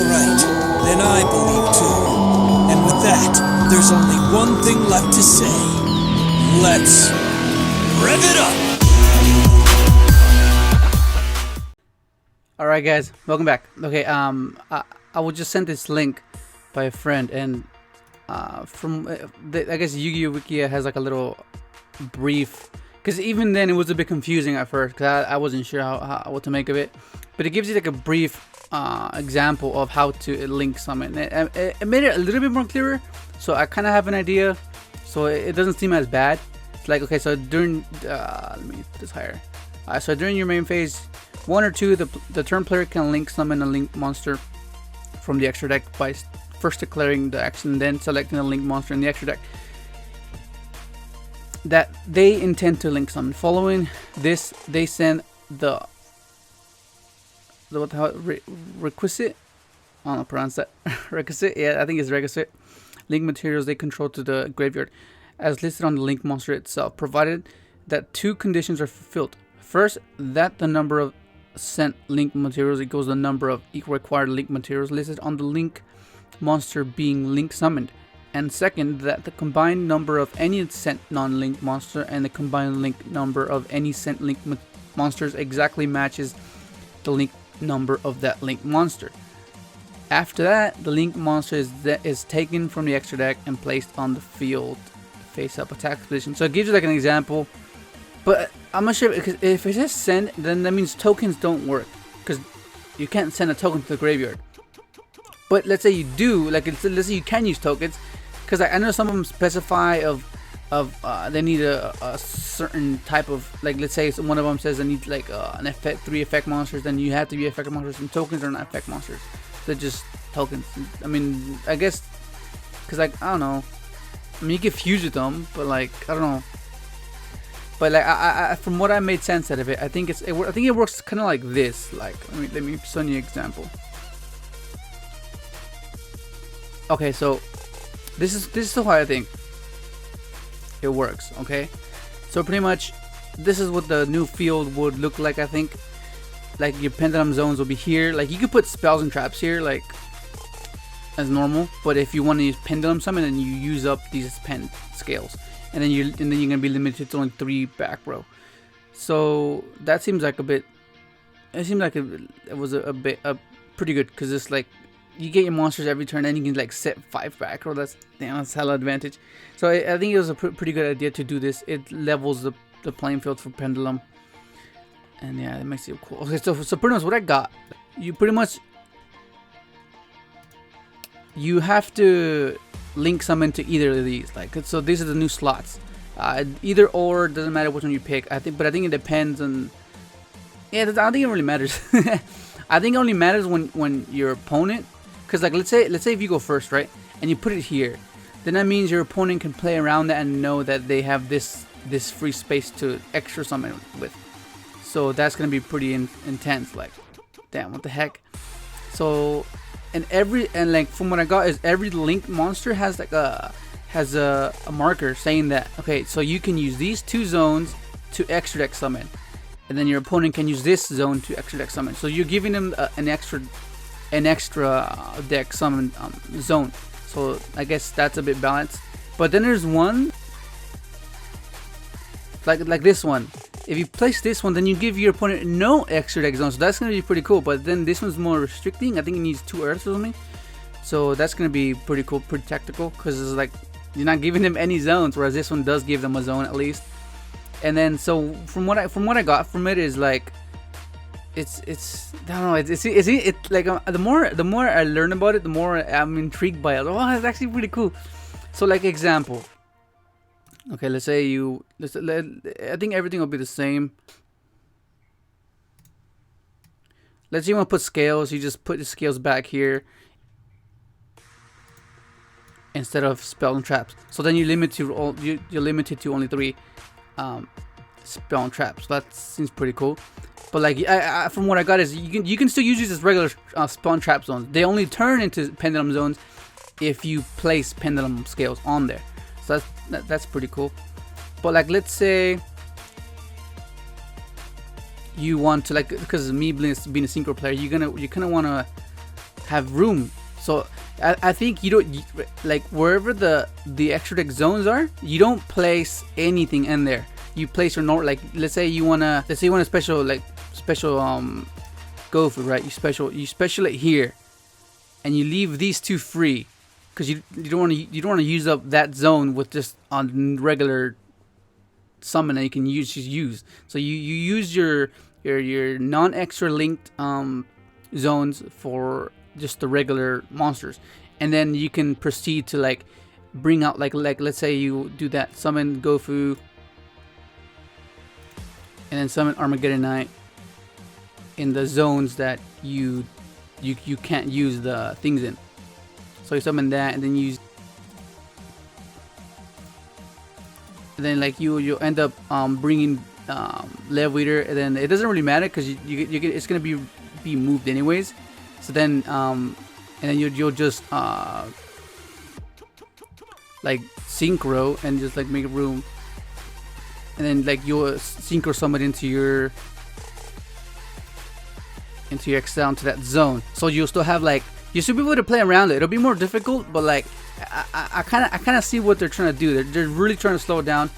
right, then I believe too. And with that, there's only one thing left to say. Let's rev it up! Alright guys, welcome back. Okay, I was just sent this link by a friend, and I guess Yu-Gi-Oh! Wiki has like a little brief, because even then it was a bit confusing at first, because I wasn't sure what to make of it, but it gives you like a brief example of how to link summon. It made it a little bit more clearer, so I kind of have an idea, so it doesn't seem as bad. It's like, okay, so during let me put this higher. So during your main phase 1 or 2, the turn player can link summon a link monster from the extra deck by first declaring the action, then selecting a link monster in the extra deck that they intend to link summon. Following this, they send the requisite, I don't know, pronounce that. Requisite, yeah, I think it's requisite link materials they control to the graveyard as listed on the link monster itself, provided that 2 conditions are fulfilled. First, that the number of sent link materials equals the number of required link materials listed on the link monster being link summoned, and second, that the combined number of any sent non-link monster and the combined link number of any sent link monsters exactly matches the link number of that link monster. After that, the link monster is taken from the extra deck and placed on the field face up attack position. So it gives you like an example, but I'm not sure, because if it says send, then that means tokens don't work, because you can't send a token to the graveyard. But let's say you do, like let's say you can use tokens, because I know some of them specify they need a certain type of, like let's say one of them says they need like an effect, 3 effect monsters, then you have to be effect monsters, and tokens are not effect monsters, they're just tokens. I mean, I guess, because like, I don't know, I mean you can fuse with them, but like, I don't know. But like, I from what I made sense out of it, I think it works kind of like this. Like, let me show you an example. Okay, so this is how I think it works. Okay, so pretty much this is what the new field would look like. I think like your pendulum zones will be here. Like you could put spells and traps here, like as normal. But if you want to use pendulum summon, then you use up these pen scales. And then you're gonna be limited to only 3 back row. So that seems like a bit. It seemed like it was a pretty good, because it's like you get your monsters every turn, and you can like set 5 back row. That's hella advantage. So I think it was a pretty good idea to do this. It levels the playing field for pendulum, and yeah, it makes it cool. Okay, so pretty much what I got, you have to link summon to either of these. Like, so these are the new slots. Either or, doesn't matter which one you pick. I think it depends on. Yeah, I don't think it really matters. I think it only matters when your opponent, because like let's say if you go first, right, and you put it here, then that means your opponent can play around that and know that they have this free space to extra summon with. So that's gonna be pretty intense. Like, damn, what the heck? So. And like from what I got is every link monster has like a marker saying that, okay, so you can use these 2 zones to extra deck summon, and then your opponent can use this zone to extra deck summon. So you're giving them an extra deck summon zone. So I guess that's a bit balanced. But then there's one like this one. If you place this one, then you give your opponent no extra deck zones. So that's going to be pretty cool. But then this one's more restricting. I think it needs 2 earths or something. So that's going to be pretty cool, pretty tactical. Because it's like, you're not giving them any zones. Whereas this one does give them a zone at least. And then, so from what I got from it is like, it's I don't know. It's like, the more I learn about it, the more I'm intrigued by it. Oh, it's actually pretty cool. So like example. Okay, let's say I think everything will be the same. Let's say you want to put scales. You just put the scales back here instead of spell and traps. So then you're limited to only 3 spell and traps. So that seems pretty cool. But like, from what I got is you can still use these as regular spell and trap zones. They only turn into pendulum zones if you place pendulum scales on there. So that's pretty cool. But like, let's say you want to, like, because me being a synchro player, you kind of want to have room. So I think you don't, like, wherever the extra deck zones are, you don't place anything in there. You place your normal, like, let's say you want a special go food, right? You special it here, and you leave these two free, because you don't want to use up that zone with just on regular summon that you can use. So you use your non-extra linked zones for just the regular monsters, and then you can proceed to like bring out like let's say you do that summon Gofu, and then summon Armageddon Knight in the zones that you can't use the things in. So you summon that, and then like you'll end up bringing Level Eater, and then it doesn't really matter because it's gonna be moved anyways. So then and then you'll just like synchro and just like make a room, and then like you'll synchro summon into your exile into that zone. So you'll still have like, you should be able to play around it. It'll be more difficult, but like I kind of see what they're trying to do. They're really trying to slow it down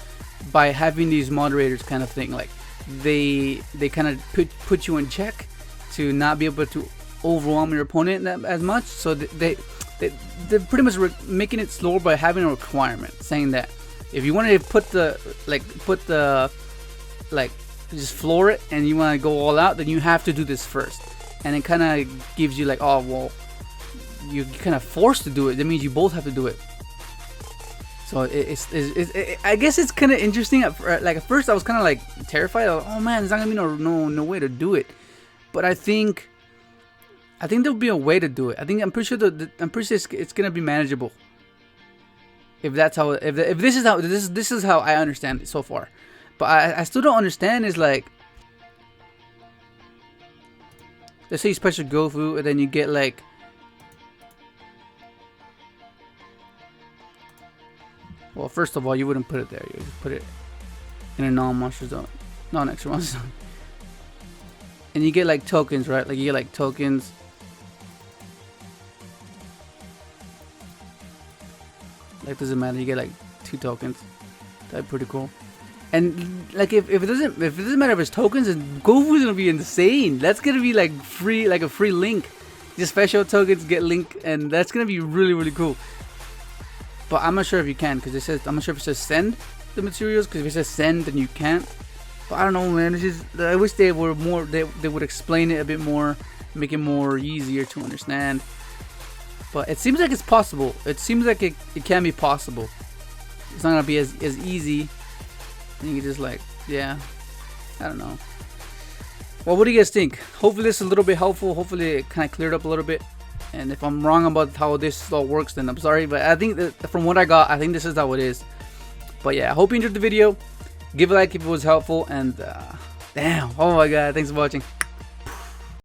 by having these moderators kind of thing. Like they kind of put you in check to not be able to overwhelm your opponent as much. So they're pretty much making it slower by having a requirement saying that if you want to put the just floor it and you want to go all out, then you have to do this first. And it kind of gives you like, oh well, you're kind of forced to do it. That means you both have to do it. So I guess it's kind of interesting. Like at first I was kind of like terrified. Like, oh man, there's not gonna be no way to do it. But I think there'll be a way to do it. I'm pretty sure it's gonna be manageable. If that's how, if this is how I understand it so far. But I still don't understand is like, let's say you special Gofu and then you get like, well, first of all, you wouldn't put it there. You would put it in a non-monster zone, non-extra monster zone. And you get like tokens, right? Like you get like tokens. Like doesn't matter. You get like 2 tokens. That's pretty cool. And like if it doesn't matter if it's tokens, and Gofu is gonna be insane. That's gonna be like free, like a free link. Just special tokens get link, and that's gonna be really cool. But I'm not sure if you can, because I'm not sure if it says send the materials. Because if it says send, then you can't. But I don't know, man. It's just, I wish they were more. They would explain it a bit more, make it more easier to understand. But it seems like it's possible. It seems like it can be possible. It's not gonna be as easy. And you can just like, yeah, I don't know. Well, what do you guys think? Hopefully this is a little bit helpful. Hopefully it kind of cleared up a little bit. And if I'm wrong about how this all works, then I'm sorry. But I think that from what I got, I think this is how it is. But yeah, I hope you enjoyed the video. Give a like if it was helpful. And damn, oh my god, thanks for watching.